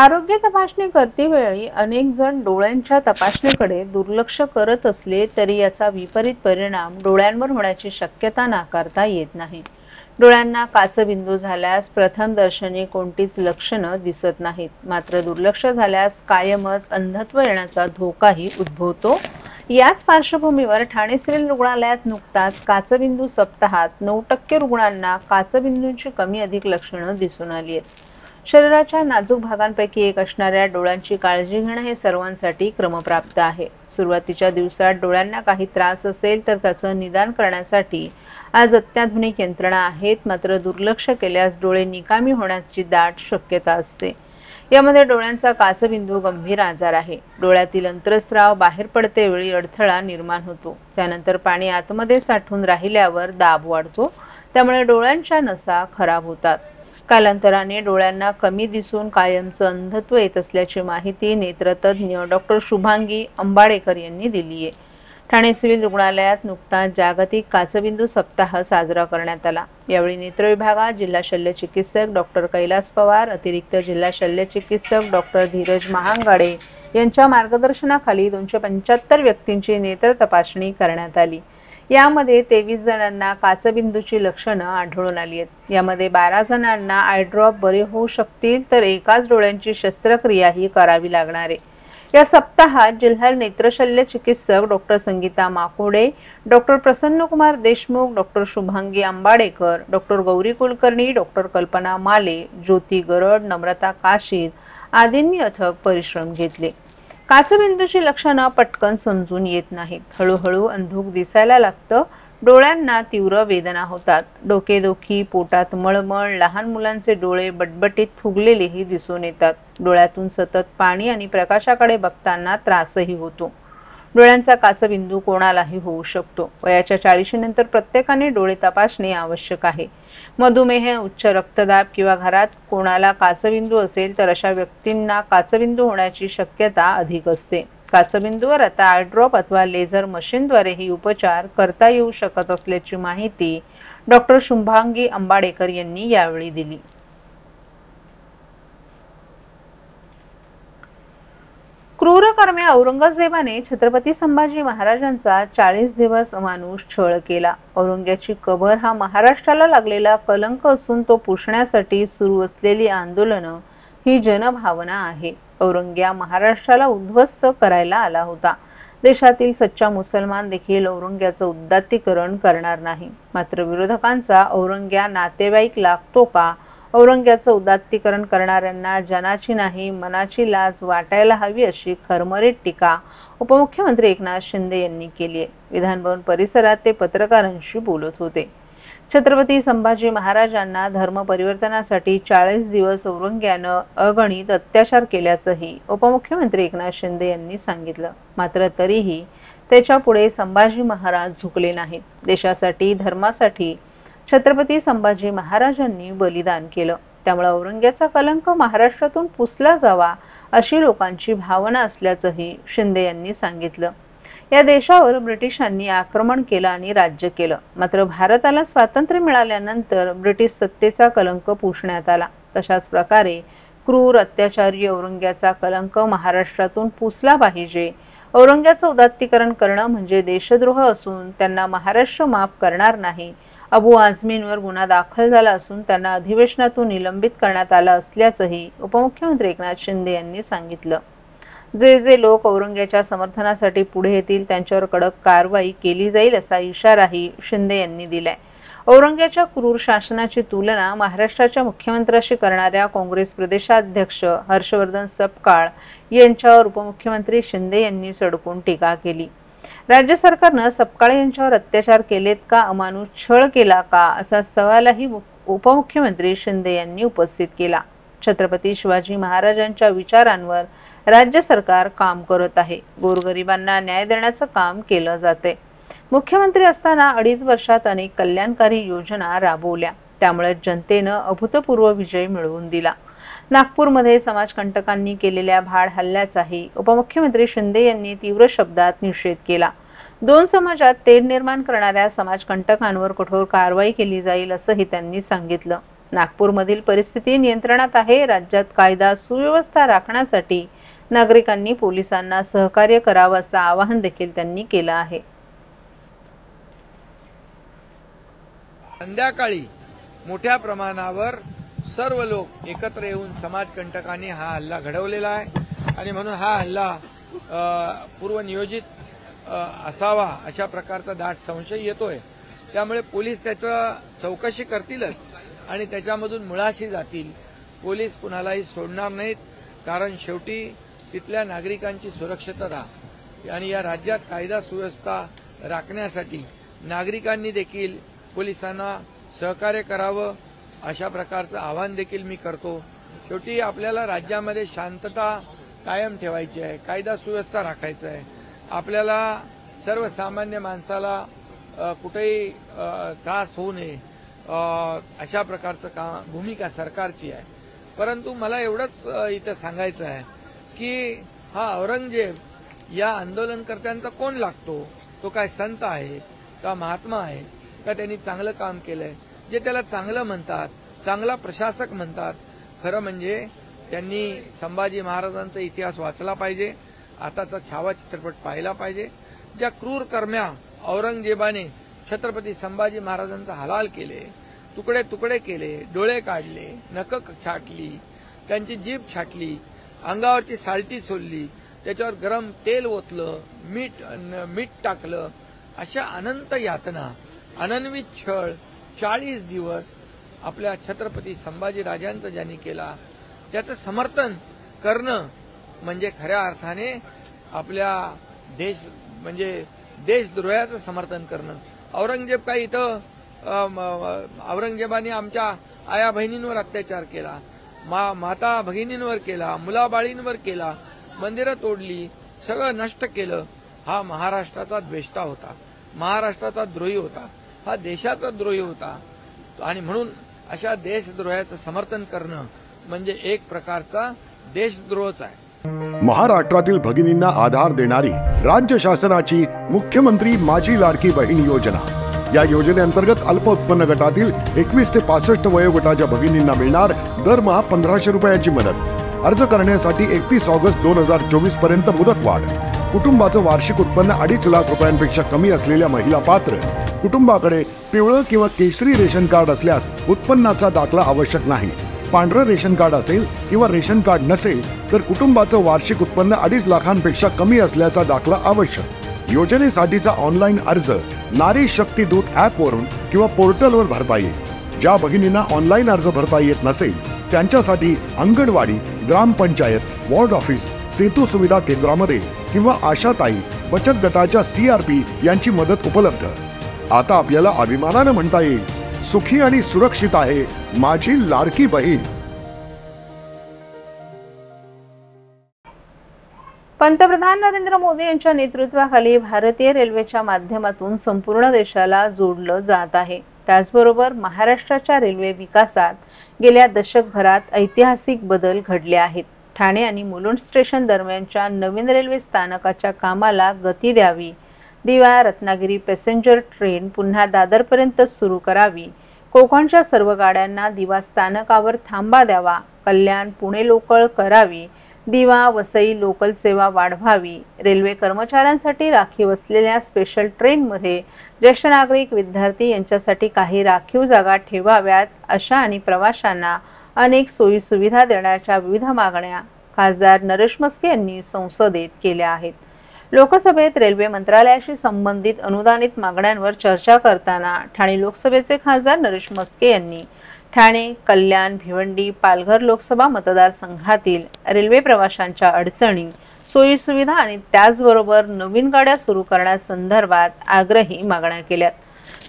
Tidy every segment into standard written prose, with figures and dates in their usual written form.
आरोग्य तपासणी करतेवेळी अनेक जण डोळ्यांच्या तपासणीकडे दुर्लक्ष करत असले तरी याचा विपरीत परिणाम डोळ्यांवर होण्याची शक्यता नाकारता येत नाही. डोळ्यांना काचबिंदू झाल्यास प्रथमदर्शनी कोणतीच लक्षणं दिसत नाहीत, मात्र दुर्लक्ष झाल्यास कायमच अंधत्व येण्याचा धोकाही उद्भवतो. याच पार्श्वभूमीवर ठाणे सिव्हिल रुग्णालयात नुकताच काचबिंदू सप्ताहात 9% रुग्णांना काचबिंदूंची कमी अधिक लक्षणं दिसून आली आहेत. शरीराच्या नाजूक भागांपैकी एक असणाऱ्या डोळ्यांची काळजी घेणं हे सर्वांसाठी क्रमप्राप्त आहे. सुरुवातीच्या दिवसात डोळ्यांना काही त्रास असेल तर त्याचं निदान करण्यासाठी आज अत्याधुनिक यंत्रणा आहेत, मात्र दुर्लक्ष केल्यास डोळे निकामी होण्याची दाट शक्यता असते. यामध्ये डोळ्यांचा काचबिंदू गंभीर आजार आहे. डोळ्यातील अंतर्स्राव बाहेर पडतेवेळी अडथळा निर्माण होतो. त्यानंतर पाणी आतमध्ये साठून राहिल्यावर दाब वाढतो, त्यामुळे डोळ्यांच्या नसा खराब होतात. कालांतराने डोळ्यांना कमी दिसून कायमचं अंधत्व येत असल्याची माहिती नेत्रतज्ञ डॉक्टर शुभांगी अंबाडेकर यांनी दिली आहे. ठाणे सिव्हिल रुग्णालयात नुकताच जागतिक काचबिंदू सप्ताह साजरा करण्यात आला. यावेळी नेत्र विभागात जिल्हा शल्य चिकित्सक डॉक्टर कैलास पवार, अतिरिक्त जिल्हा शल्य चिकित्सक डॉक्टर धीरज महांगाडे यांच्या मार्गदर्शनाखाली 275 व्यक्तींची नेत्र तपासणी करण्यात आली. यामध्ये 23 जणांना काचबिंदूची लक्षणं आढळून आली आहेत. यामध्ये 12 जणांना आय ड्रॉप बरे होऊ शकतील, तर एकाच डोळ्यांची शस्त्रक्रियाही करावी लागणार आहे. या सप्ताहात जिल्हा नेत्रशल्य चिकित्सक doctor Sangita Makode, doctor Prasannakumar Deshmukh, doctor Shubhangi Ambadekar, doctor Gauri Kulkarni, doctor Kalpana Male, ज्योती गरड, नम्रता काशीद आदींनी अथक परिश्रम घेतले. काचबिंदूची लक्षणं पटकन समजून येत नाहीत. हळूहळू अंधुक दिसायला लागतं. डोळ्यांना तीव्र वेदना होतात. डोकेदुखी, पोटात मळमळ, लहान मुलांचे डोळे बटबटीत फुगलेलेही दिसून येतात. डोळ्यातून सतत पाणी आणि प्रकाशाकडे बघताना त्रासही होतो. डोळ्यांचा काचबिंदू कोणालाही होऊ शकतो. वयाच्या 40 नंतर प्रत्येकाने डोळे तपासणे आवश्यक आहे. मधुमेह, उच्च रक्तदाब किंवा घरात कोणाला काचबिंदू असेल तर अशा व्यक्तींना काचबिंदू होण्याची शक्यता अधिक असते. काचबिंदूवर आता आय ड्रॉप अथवा लेझर मशीनद्वारेही उपचार करता येऊ शकत असल्याची माहिती डॉक्टर शुभांगी अंबाडेकर यांनी यावेळी दिली. क्रूरकर्मी औरंगजेबाने छत्रपती संभाजी महाराजांचा 40 दिवस अमानुष छळ केला. औरंग्याची कबर हा महाराष्ट्राला लागलेला कलंक असून तो पुसण्यासाठी सुरू असलेली आंदोलनं ही जनभावना आहे. औरंग्या महाराष्ट्राला उद्ध्वस्त करायला आला होता. देशातील सच्चा मुसलमान देखील औरंग्याचं उदात्तीकरण करणार नाही. मात्र विरोधकांचा औरंग्या नातेवाईक लागतो का? औरंग्याचं उदात्तीकरण करणाऱ्यांना जनाची नाही मनाची लाज वाटायला हवी, अशी खरमरीत टीका उपमुख्यमंत्री एकनाथ शिंदे यांनी केली आहे. विधानभवन परिसरात ते पत्रकारांशी बोलत होते. छत्रपती संभाजी महाराजांना धर्म परिवर्तनासाठी 40 दिवस औरंग्यानं अगणित अत्याचार केल्याचंही उपमुख्यमंत्री एकनाथ शिंदे यांनी सांगितलं. मात्र तरीही त्याच्या पुढे संभाजी महाराज झुकले नाहीत. देशासाठी, धर्मासाठी छत्रपती संभाजी महाराजांनी बलिदान केलं. त्यामुळे औरंग्याचा कलंक महाराष्ट्रातून पुसला जावा अशी लोकांची भावना असल्याचंही शिंदे यांनी सांगितलं. या देशावर ब्रिटिशांनी आक्रमण केलं आणि राज्य केलं. मात्र भारताला स्वातंत्र्य मिळाल्यानंतर ब्रिटिश सत्तेचा कलंक पुसण्यात आला. तशाच प्रकारे क्रूर अत्याचारी औरंग्याचा कलंक महाराष्ट्रातून पुसला पाहिजे. औरंग्याचं उदात्तीकरण करणं म्हणजे देशद्रोह असून त्यांना महाराष्ट्र माफ करणार नाही. अबू आझमींवर गुन्हा दाखल झाला असून त्यांना अधिवेशनातून निलंबित करण्यात आलं असल्याचंही उपमुख्यमंत्री एकनाथ शिंदे यांनी सांगितलं. जे लोक औरंग्याच्या समर्थनासाठी पुढे येतील त्यांच्यावर कडक कारवाई केली जाईल असा इशाराही शिंदे यांनी दिलाय. औरंग्याच्या क्रूर शासनाची तुलना महाराष्ट्राच्या मुख्यमंत्र्याशी करणाऱ्या काँग्रेस प्रदेशाध्यक्ष हर्षवर्धन सपकाळ यांच्यावर उपमुख्यमंत्री शिंदे यांनी सडकून टीका केली. राज्य सरकारनं सपकाळ यांच्यावर अत्याचार केलेत का, अमानुष छळ केला का, असा सवालही उपमुख्यमंत्री शिंदे यांनी उपस्थित केला. छत्रपती शिवाजी महाराजांच्या विचारांवर राज्य सरकार काम करत आहे. गोरगरिबांना न्याय देण्याचं काम केलं जाते. मुख्यमंत्री असताना 2.5 वर्षात अनेक कल्याणकारी योजना राबवल्या. त्यामुळे जनतेनं अभूतपूर्व विजय मिळवून दिला. नागपूरमध्ये समाजकंटकांनी केलेल्या भाड हल्ल्याचाही उपमुख्यमंत्री शिंदे यांनी तीव्र शब्दात निषेध केला. 2 समाजात तेढ निर्माण करणाऱ्या समाजकंटकांवर कठोर कारवाई केली जाईल असंही त्यांनी सांगितलं. नागपूरमधील परिस्थिती नियंत्रणात आहे. राज्यात कायदा सुव्यवस्था राखण्यासाठी नागरिकांनी पोलिसांना सहकार्य करावं असं आवाहन देखील त्यांनी केलं आहे. संध्याकाळी मोठ्या प्रमाणावर सर्व लोक एकत्र येऊन समाजकंटकांनी हा हल्ला घडवलेला आहे आणि म्हणून हा हल्ला पूर्वनियोजित असावा अशा प्रकारचा दाट संशय येतोय. त्यामुळे पोलीस त्याचं चौकशी करतीलच आणि त्याच्यामधून मुळाशी जातील. पोलीस कुणालाही सोडणार नाहीत, कारण शेवटी तिथल्या नागरिकांची सुरक्षितता आणि या राज्यात कायदा सुव्यवस्था राखण्यासाठी नागरिकांनी देखील पोलिसांना सहकार्य करावं अशा प्रकारचं आवाहन देखील मी करतो. शेवटी आपल्याला राज्यामध्ये शांतता कायम ठेवायची आहे, कायदा सुव्यवस्था राखायचं आहे. आपल्याला सर्वसामान्य माणसाला कुठेही त्रास होऊ नये अशा प्रकारचं भूमिका सरकारची आहे. परंतु मला एवढंच इथं सांगायचं आहे की हा औरंगजेब या आंदोलनकर्त्यांचा कोण लागतो? तो काय संत आहे का महात्मा आहे का त्यांनी चांगलं काम केलंय? जे त्याला चांगलं म्हणतात, चांगला प्रशासक म्हणतात, खरं म्हणजे त्यांनी संभाजी महाराजांचा इतिहास वाचला पाहिजे, आताचा छावा चित्रपट पाहिला पाहिजे. ज्या क्रूर कर्म्या औरंगजेबाने छत्रपती संभाजी महाराजांचा हलाल केले, तुकडे तुकडे केले, डोळे काढले, नख छाटली, त्यांची जीभ छाटली, अंगावरची सालटी सोडली, त्याच्यावर गरम तेल ओतलं, मीठ टाकलं, अशा अनंत यातना, अनन्वित छळ 40 दिवस आपल्या छत्रपती संभाजी राजांचा ज्यांनी केला त्याचं समर्थन करणं म्हणजे खऱ्या अर्थाने आपल्या देशद्रोहाचं समर्थन करणं. औरंगजेब काही इथं औरंगजेबाने आमच्या आया बहिणींवर अत्याचार केला, माता भगिनींवर केला, मुलाबाळींवर केला, मंदिरं तोडली, सगळं नष्ट केलं. हा महाराष्ट्राचा द्वेष्टा होता, महाराष्ट्राचा द्रोही होता, हा देशाचा द्रोही होता. आणि म्हणून अशा देशद्रोहाचं समर्थन करणं म्हणजे एक प्रकारचा देशद्रोहच आहे. महाराष्ट्रातील भगिनींना आधार देणारी राज्य शासनाची मुख्यमंत्री माझी लाडकी बहीण योजना. या योजनेअंतर्गत अल्प उत्पन्न गटातील 21 ते 65 वयोगटाच्या भगिनींना मिळणार दरमहा 1500 रुपयाची मदत. अर्ज करण्यासाठी 31 ऑगस्ट 2024 पर्यंत मुदतवाढ. कुटुंबाचं वार्षिक उत्पन्न 2.5 लाख रुपयांपेक्षा कमी असलेल्या महिला पात्र. कुटुंबाकडे पिवळं किंवा केशरी रेशन कार्ड असल्यास उत्पन्नाचा दाखला आवश्यक नाही. पांढरं रेशन कार्ड असेल किंवा रेशन कार्ड नसेल तर कुटुंबाचं वार्षिक उत्पन्न 2.5 लाखांपेक्षा कमी असल्याचा दाखला आवश्यक. योजनेसाठीचा ऑनलाईन अर्ज नारी शक्ती दूत ॲपवरून किंवा पोर्टलवर भरता येईल. ज्या भगिनींना ऑनलाईन अर्ज भरता येत नसेल त्यांच्यासाठी अंगणवाडी, ग्रामपंचायत, वॉर्ड ऑफिस, सेतू सुविधा केंद्रामध्ये किंवा आशाताई बचत गटाच्या CRP यांची मदत उपलब्ध. आता आपल्याला अभिमानानं म्हणता येईल, सुखी आणि सुरक्षित आहे माझी लाडकी बहीण. पंतप्रधान नरेंद्र मोदी यांच्या नेतृत्वाखाली भारतीय रेल्वेच्या माध्यमातून संपूर्ण देशाला जोडलं जात आहे. त्याचबरोबर महाराष्ट्राच्या रेल्वे विकासात गेल्या दशकभरात ऐतिहासिक बदल घडले आहेत. ठाणे आणि मुलुंड स्टेशन दरम्यानच्या नवीन रेल्वे स्थानकाच्या कामाला गती द्यावी. दिवा रत्नागिरी पॅसेंजर ट्रेन पुन्हा दादरपर्यंत सुरू करावी. कोकणच्या सर्व गाड्यांना दिवा स्थानकावर थांबा द्यावा. कल्याण पुणे लोकल करावी. दिवा वसई लोकल सेवा वाढवावी. रेल्वे कर्मचाऱ्यांसाठी राखीव असलेल्या स्पेशल ट्रेनमध्ये ज्येष्ठ नागरिक, विद्यार्थी यांच्यासाठी काही राखीव जागा ठेवाव्यात. अशा आणि प्रवाशांना अनेक सोयी सुविधा देण्याच्या विविध मागण्या खासदार नरेश म्हस्के यांनी संसदेत केल्या आहेत. लोकसभेत रेल्वे मंत्रालयाशी संबंधित अनुदानित मागण्यांवर चर्चा करताना ठाणे लोकसभेचे खासदार नरेश म्हस्के यांनी ठाणे, कल्याण, भिवंडी, पालघर लोकसभा मतदारसंघातील रेल्वे प्रवाशांच्या अडचणी, सोयी सुविधा आणि त्याचबरोबर नवीन गाड्या सुरू करण्यासंदर्भात आग्रही मागण्या केल्यात.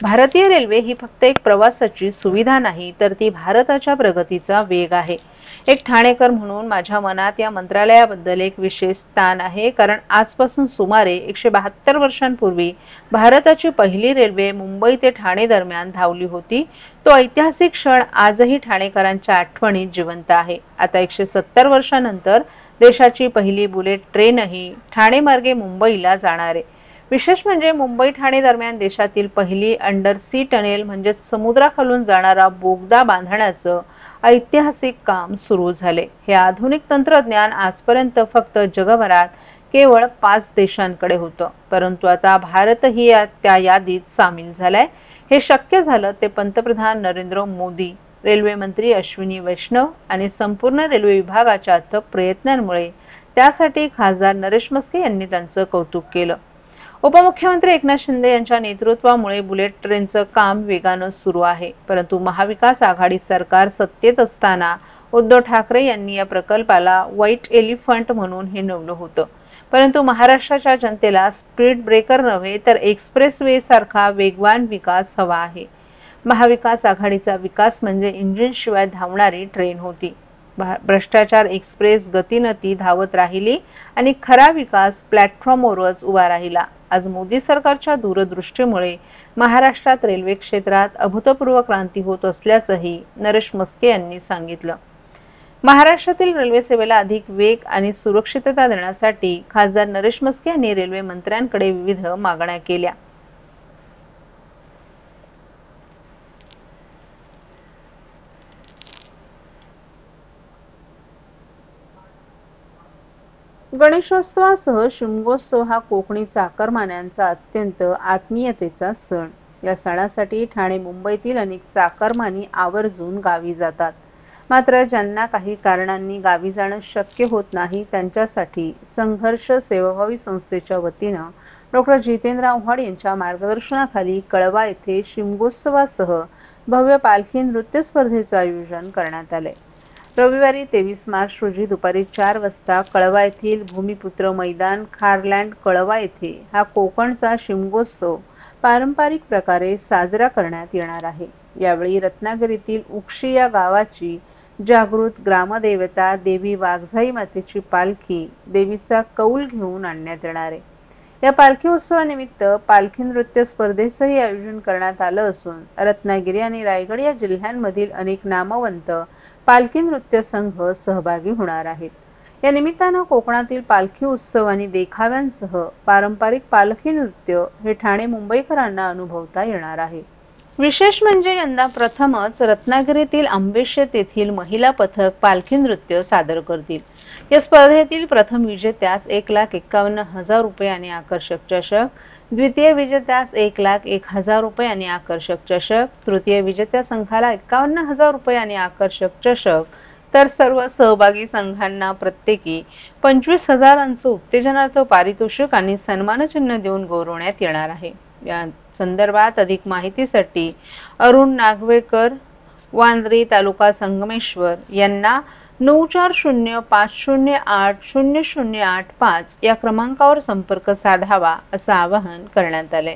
भारतीय रेल्वे ही फक्त एक प्रवासाची सुविधा नाही, तर ती भारताच्या प्रगतीचा वेग आहे. एक ठाणेकर म्हणून माझ्या मनात या मंत्रालयाबद्दल एक विशेष स्थान आहे, कारण आजपासून सुमारे 172 वर्षांपूर्वी भारताची पहिली रेल्वे मुंबई ते ठाणे दरम्यान धावली होती. तो ऐतिहासिक क्षण आजही ठाणेकरांच्या आठवणीत जिवंत आहे. आता 170 वर्षांनंतर देशाची पहिली बुलेट ट्रेनही ठाणे मार्गे मुंबईला जाणार आहे. विशेष म्हणजे मुंबई ठाणे दरम्यान देशातील पहिली अंडर सी टनेल म्हणजेच समुद्राखालून जाणारा बोगदा बांधण्याचं ऐतिहासिक काम सुरू झाले। हे आधुनिक तंत्रज्ञान आजपर्यंत फक्त जगभरात केवळ 5 देशांकडे होतं, परंतु आता भारतही त्या यादीत सामील झालाय। हे शक्य झालं ते पंतप्रधान नरेंद्र मोदी, रेल्वे मंत्री अश्विनी वैष्णव आणि संपूर्ण रेल्वे विभागाच्या अथक प्रयत्नांमुळे। त्यासाठी खासदार नरेश म्हस्के यांनी त्यांचं कौतुक केलं। उपमुख्यमंत्री एकनाथ शिंदे यांच्या नेतृत्वामुळे बुलेट ट्रेनचं काम वेगानं सुरू आहे, परंतु महाविकास आघाडी सरकार सत्तेत असताना उद्धव ठाकरे यांनी या प्रकल्पाला व्हाईट एलिफंट म्हणून हिणवलं होतं। परंतु महाराष्ट्राच्या जनतेला स्पीड ब्रेकर नव्हे तर एक्सप्रेसवे सारखा वेगवान विकास हवा आहे। महाविकास आघाडीचा विकास म्हणजे इंजिनशिवाय धावणारी ट्रेन होती। भ्रष्टाचार एक्सप्रेस गतीनं ती धावत राहिली आणि खरा विकास प्लॅटफॉर्मवरच उभा राहिला। आज मोदी सरकारच्या दूरदृष्टीमुळे महाराष्ट्रात रेल्वे क्षेत्रात अभूतपूर्व क्रांती होत असल्याचंही नरेश म्हस्के यांनी सांगितलं। महाराष्ट्रातील रेल्वे सेवेला अधिक वेग आणि सुरक्षितता देण्यासाठी खासदार नरेश म्हस्के यांनी रेल्वे मंत्र्यांकडे विविध मागण्या केल्या। गणेशोत्सवासह शिमगोत्सव हा कोकणी चाकरमान्यांचा अत्यंत आत्मीयतेचा सण। या सणासाठी ठाणे मुंबईतील अनेक चाकरमानी आवर्जून गावी जातात। मात्र ज्यांना काही कारणांनी गावी जाणं शक्य होत नाही त्यांच्यासाठी संघर्ष सेवाभावी संस्थेच्या वतीनं डॉ. जितेंद्र आव्हाड यांच्या मार्गदर्शनाखाली कळवा येथे शिमगोत्सवासह भव्य पालखी नृत्य स्पर्धेचं आयोजन करण्यात आले। रविवारी 23 मार्च रोजी दुपारी 4 वाजता कळवा येथील भूमिपुत्र मैदान खारलँड कळवा येथे हा कोकणचा शिमगोत्सव पारंपरिक प्रकारे साजरा करण्यात येणार आहे। यावेळी रत्नागिरीतील उक्षी या गावाची जागृत ग्रामदेवता देवी वाघजाई मातेची पालखी देवीचा कौल घेऊन आणण्यात येणार आहे। या पालखी उत्सवानिमित्त पालखी नृत्य स्पर्धेचंही आयोजन करण्यात आलं असून रत्नागिरी आणि रायगड या जिल्ह्यांमधील अनेक नामवंत पालखी नृत्य संघ सहभागी होणार आहेत। या निमित्तानं कोकणातील पालखी उत्सव आणि देखाव्यांसह पारंपरिक पालखी नृत्य हे ठाणे मुंबईकरांना अनुभवता येणार आहे। विशेष म्हणजे यंदा प्रथमच रत्नागिरीतील आंबेशेत येथील महिला पथक पालखी नृत्य सादर करतील। या स्पर्धेतील प्रथम विजेत्यास 1,51,000 रुपये आणि आकर्षक चषक, द्वितीय विजेत्यास 1,01,000 रुपये आणि आकर्षक चषक, तृतीय विजेत्या संघाला 51,000 रुपये आणि आकर्षक चषक, तर सर्व सहभागी संघांना प्रत्येकी 25,000 उत्तेजनार्थ पारितोषिक आणि सन्मानचिन्ह देऊन गौरवण्यात येणार आहे। या संदर्भात अधिक माहितीसाठी अरुण नागवेकर, वांद्रे, तालुका संगमेश्वर यांना 9405080085 या क्रमांकावर संपर्क साधावा असं आवाहन करण्यात आले।